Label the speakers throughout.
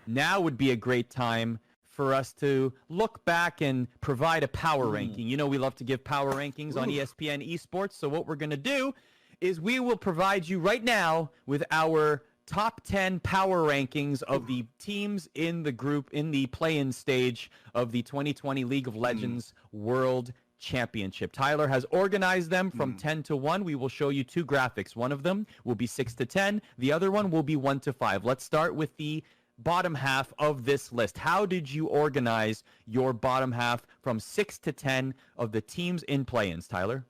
Speaker 1: now would be a great time for us to look back and provide a power ranking. You know, we love to give power rankings on ESPN Esports. So what we're going to do is we will provide you right now with our top 10 power rankings of the teams in the group in the play-in stage of the 2020 League of Legends World Championship. Tyler has organized them from 10 to 1. We will show you two graphics. One of them will be 6 to 10. The other one will be 1 to 5. Let's start with the bottom half of this list. How did you organize your bottom half from 6 to 10 of the teams in play-ins, Tyler?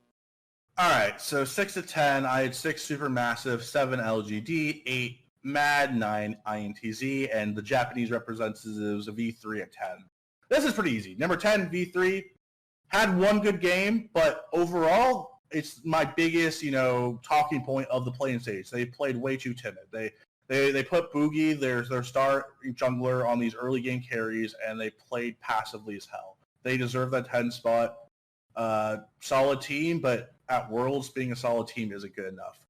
Speaker 2: All right, so 6 to 10, I had 6 Supermassive, 7 LGD, 8 MAD, 9 INTZ, and the Japanese representatives of V3 at 10. This is pretty easy. Number 10, V3, had one good game, but overall, it's my biggest, talking point of the play-in stage. They played way too timid. They put Boogie, their star jungler, on these early game carries, and they played passively as hell. They deserve that 10 spot. Solid team, but at Worlds, being a solid team isn't good enough.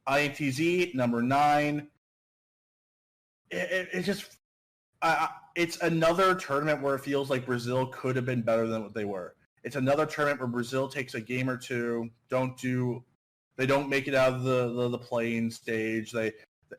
Speaker 2: INTZ, number 9. It's another tournament where it feels like Brazil could have been better than what they were. It's another tournament where Brazil takes a game or two, they don't make it out of the play-in stage.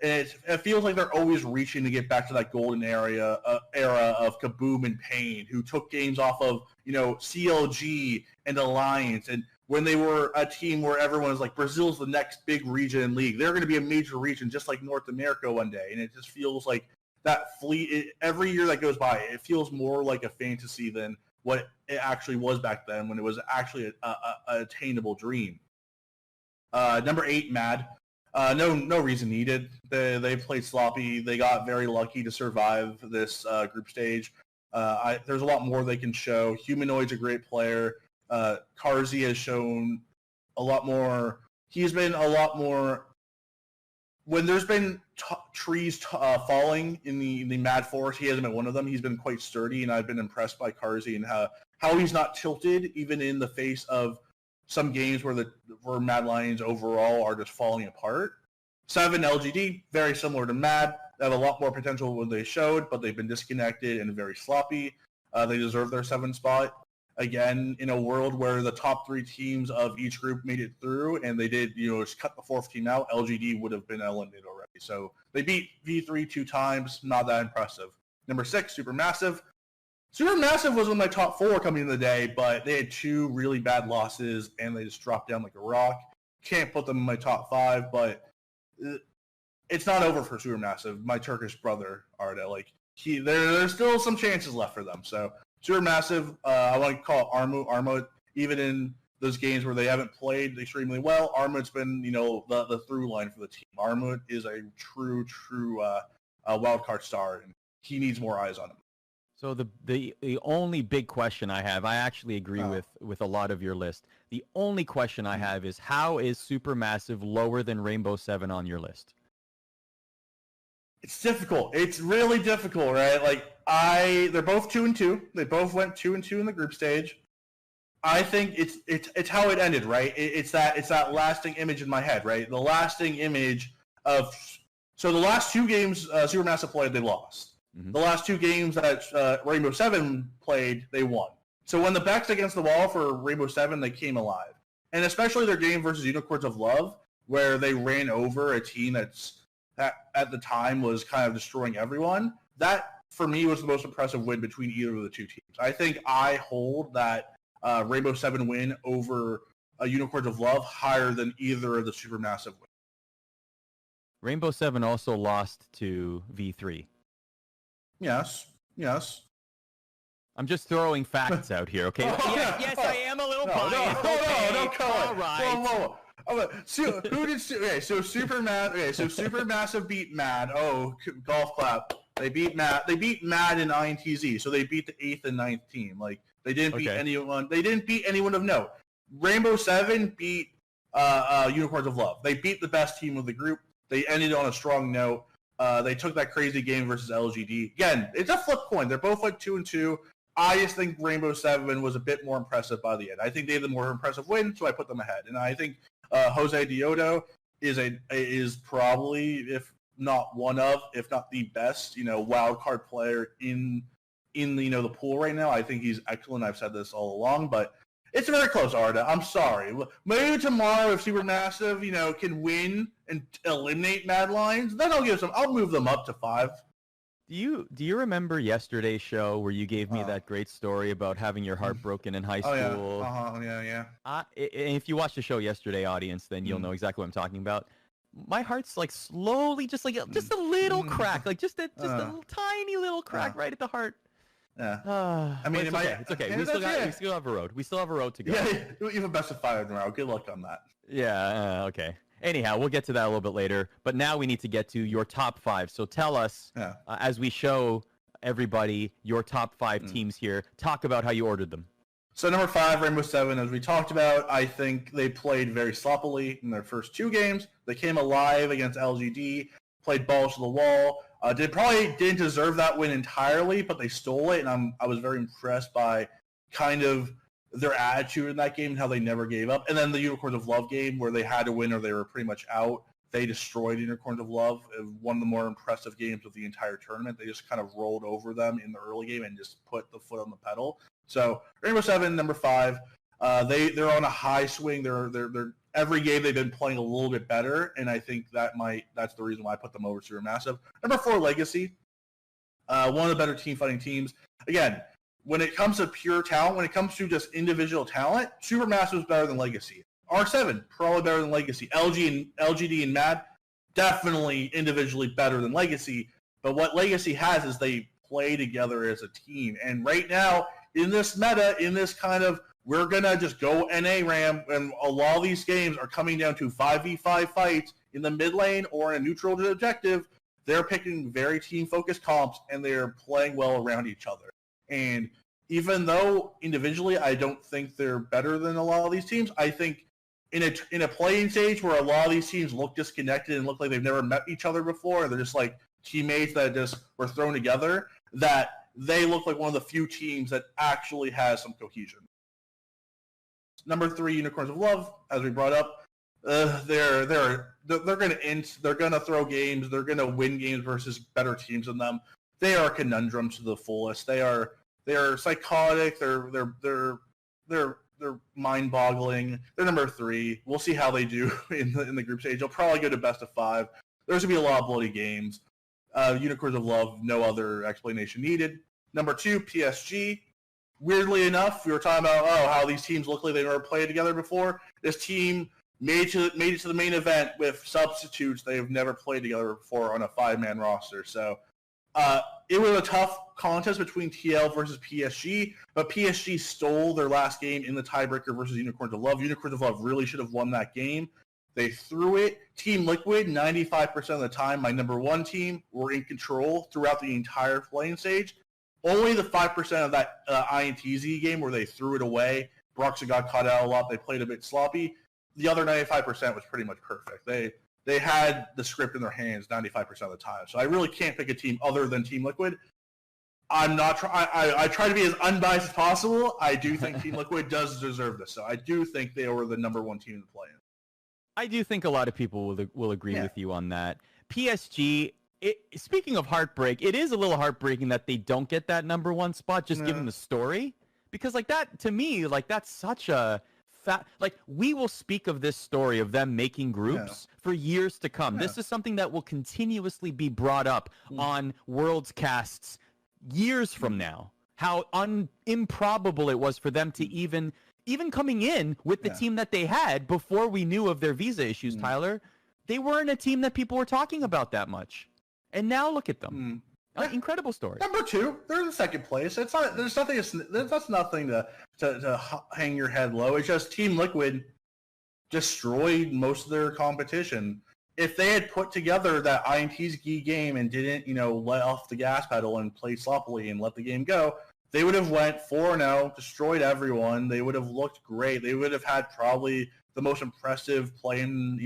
Speaker 2: It feels like they're always reaching to get back to that golden era of Kaboom and Pain, who took games off of CLG and Alliance, and when they were a team where everyone was like, Brazil's the next big region in league. They're going to be a major region just like North America one day, and it just feels like that fleet. Every year that goes by, it feels more like a fantasy than what it actually was back then, when it was actually a attainable dream. Number 8, MAD. No reason needed. They played sloppy. They got very lucky to survive this group stage. There's a lot more they can show. Humanoid's a great player. Karzi has shown a lot more. He's been a lot more. When there's been trees falling in the Mad Forest, he hasn't been one of them. He's been quite sturdy, and I've been impressed by Karzi and how he's not tilted, even in the face of some games where Mad Lions overall are just falling apart. 7, LGD, very similar to Mad. They have a lot more potential than they showed, but they've been disconnected and very sloppy. They deserve their 7 spot. Again, in a world where the top 3 teams of each group made it through, and they did, just cut the 4th team out, LGD would have been eliminated already. So they beat V3 2 times, not that impressive. Number 6, Supermassive. Supermassive was one of my top 4 coming into the day, but they had 2 really bad losses, and they just dropped down like a rock. Can't put them in my top 5, but it's not over for Supermassive. My Turkish brother, Arda, there's still some chances left for them. So Supermassive, I want to call it Armut. Armut, even in those games where they haven't played extremely well, Armut's been, the through line for the team. Armut is a true wildcard star, and he needs more eyes on him.
Speaker 1: So the only big question I have, I actually agree with a lot of your list. The only question I have is, how is Supermassive lower than Rainbow 7 on your list?
Speaker 2: It's difficult. It's really difficult, right? They're both 2-2. They both went 2-2 in the group stage. I think it's how it ended, right? It's that lasting image in my head, right? The lasting image of the last 2 games Supermassive played, they lost. Mm-hmm. The last 2 games that Rainbow 7 played, they won. So when the back's against the wall for Rainbow 7, they came alive. And especially their game versus Unicorns of Love, where they ran over a team that at the time was kind of destroying everyone. That, for me, was the most impressive win between either of the 2 teams. I think I hold that Rainbow 7 win over Unicorns of Love higher than either of the Supermassive wins.
Speaker 1: Rainbow 7 also lost to V3.
Speaker 2: Yes.
Speaker 1: I'm just throwing facts out here, okay? Yes, I am a little biased.
Speaker 2: No,
Speaker 1: all right.
Speaker 2: So Supermassive beat Mad. Oh, golf clap. They beat Mad in INTZ, so they beat the 8th and 9th team. They didn't beat anyone. They didn't beat anyone of note. Rainbow 7 beat Unicorns of Love. They beat the best team of the group. They ended on a strong note. They took that crazy game versus LGD. Again, it's a flip coin. They're both 2-2. I just think Rainbow 7 was a bit more impressive by the end. I think they had the more impressive win, so I put them ahead. And I think Jose Diodo is probably, if not one of, if not the best, wild card player in the pool right now. I think he's excellent. I've said this all along, but it's very close, Arda. I'm sorry. Maybe tomorrow, if Supermassive, can win and eliminate Mad Lions, then I'll move them up to 5.
Speaker 1: Do you remember yesterday's show where you gave me that great story about having your heart broken in high school?
Speaker 2: Yeah.
Speaker 1: If you watched the show yesterday, audience, then you'll know exactly what I'm talking about. My heart's like slowly, just a little crack, like just a little tiny little crack right at the heart.
Speaker 2: Yeah. I mean,
Speaker 1: it's okay. We still have a road. We still have a road to go.
Speaker 2: Yeah, you have a best of 5 tomorrow. Good luck on that.
Speaker 1: Yeah. Okay. Anyhow, we'll get to that a little bit later. But now we need to get to your top 5. So tell us, as we show everybody your top 5 teams here, talk about how you ordered them.
Speaker 2: So number 5, Rainbow Seven, as we talked about, I think they played very sloppily in their first 2 games. They came alive against LGD, played balls to the wall. Probably didn't deserve that win entirely, but they stole it, and I was very impressed by kind of their attitude in that game and how they never gave up. And then the Unicorns of Love game where they had to win or they were pretty much out. They destroyed Unicorns of Love. One of the more impressive games of the entire tournament. They just kind of rolled over them in the early game and just put the foot on the pedal. So Rainbow Seven, number 5. They're on a high swing. They're every game they've been playing a little bit better, and I think that's the reason why I put them over Supermassive. Number 4, Legacy. One of the better team fighting teams. Again, when it comes to pure talent, when it comes to just individual talent, Supermassive is better than Legacy. R7, probably better than Legacy. LGD and Mad, definitely individually better than Legacy. But what Legacy has is they play together as a team. And right now, in this meta, in this kind of, we're going to just go NA RAM, and a lot of these games are coming down to 5v5 fights in the mid lane or in a neutral objective. They're picking very team-focused comps, and they're playing well around each other. And even though individually I don't think they're better than a lot of these teams, I think in a playing stage where a lot of these teams look disconnected and look like they've never met each other before, and they're just like teammates that just were thrown together, that they look like one of the few teams that actually has some cohesion. Number 3, Unicorns of Love, as we brought up, they're going to throw games, they're going to win games versus better teams than them. They are conundrums to the fullest. They are psychotic. They're mind-boggling. They're number 3. We'll see how they do in the group stage. They'll probably go to best of 5. There's going to be a lot of bloody games. Unicorns of Love, no other explanation needed. Number 2, PSG. Weirdly enough, we were talking about how these teams look like they've never played together before. This team made it to the main event with substitutes they've never played together before on a 5-man roster. So it was a tough contest between TL versus PSG, but PSG stole their last game in the tiebreaker versus Unicorns of Love. Unicorns of Love really should have won that game. They threw it. Team Liquid, 95% of the time, my number 1 team, were in control throughout the entire playing stage. Only the 5% of that INTZ game where they threw it away, Broxah got caught out a lot. They played a bit sloppy. The other 95% was pretty much perfect. They had the script in their hands 95% of the time. So I really can't pick a team other than Team Liquid. I try to be as unbiased as possible. I do think Team Liquid does deserve this. So I do think they were the number 1 team to play in.
Speaker 1: I do think a lot of people will agree with you on that. PSG, speaking of heartbreak, it is a little heartbreaking that they don't get that number 1 spot, just given the story. Because like that, to me, like that's such a we will speak of this story of them making groups for years to come. This is something that will continuously be brought up on Worlds casts years from now. How improbable it was for them to even coming in with the team that they had before we knew of their visa issues, Tyler. They weren't a team that people were talking about that much. And now look at them. Incredible story.
Speaker 2: Number 2, they're in second place. That's nothing to hang your head low. It's just Team Liquid destroyed most of their competition. If they had put together that INTZ game and didn't, let off the gas pedal and play sloppily and let the game go, they would have went 4-0, destroyed everyone. They would have looked great. They would have had probably the most impressive playing,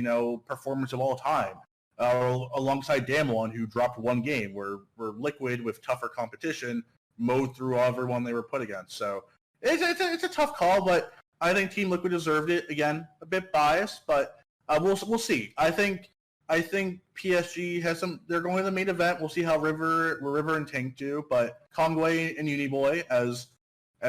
Speaker 2: performance of all time. Alongside Damwon, who dropped 1 game, where Liquid, with tougher competition, mowed through everyone they were put against. So it's a tough call, but I think Team Liquid deserved it. Again, a bit biased, but we'll see. I think I think PSG has some. They're going to the main event. We'll see how River and Tank do. But Kongwei and Uniboy, as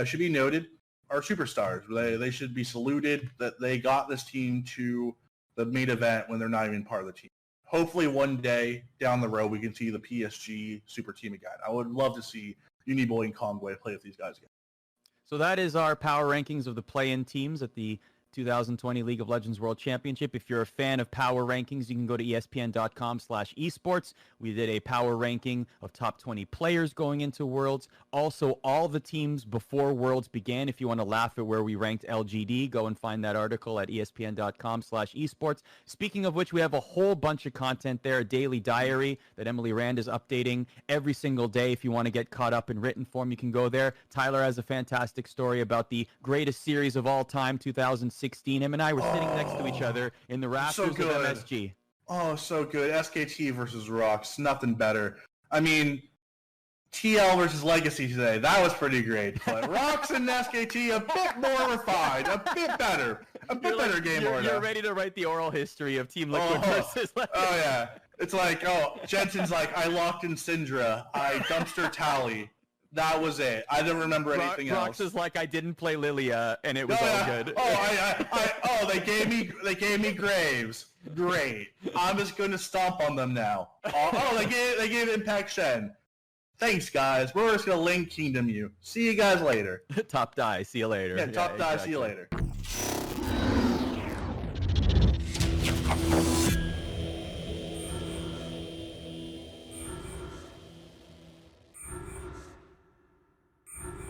Speaker 2: should be noted, are superstars. They should be saluted that they got this team to the main event when they're not even part of the team. Hopefully one day down the road we can see the PSG super team again. I would love to see Uniboy and Kongwei play with these guys again.
Speaker 1: So that is our power rankings of the play-in teams at the 2020 League of Legends World Championship. If you're a fan of power rankings, you can go to espn.com/esports. We did a power ranking of top 20 players going into Worlds. Also, all the teams before Worlds began. If you want to laugh at where we ranked LGD, go and find that article at espn.com/esports. Speaking of which, we have a whole bunch of content there, a daily diary that Emily Rand is updating every single day. If you want to get caught up in written form, you can go there. Tyler has a fantastic story about the greatest series of all time, 2016. Him and I were sitting next to each other in the rafters of MSG.
Speaker 2: Oh, so good. SKT versus Rocks. Nothing better. I mean, TL versus Legacy today. That was pretty great. But Rocks and SKT, a bit more refined. A bit better. A bit better game order.
Speaker 1: You're ready to write the oral history of Team Liquid versus Legacy.
Speaker 2: Oh, yeah. It's like, Jensen's like, I locked in Syndra. I dumpster Tally. That was it. I don't remember anything else.
Speaker 1: Rox is like, I didn't play Lilia, and it was all good.
Speaker 2: They gave me Graves. Great. I'm just going to stomp on them now. They gave Impact Shen. Thanks, guys. We're just going to Link Kingdom you. See you guys later.
Speaker 1: Top die. See you later.
Speaker 2: Yeah, top die. See you later.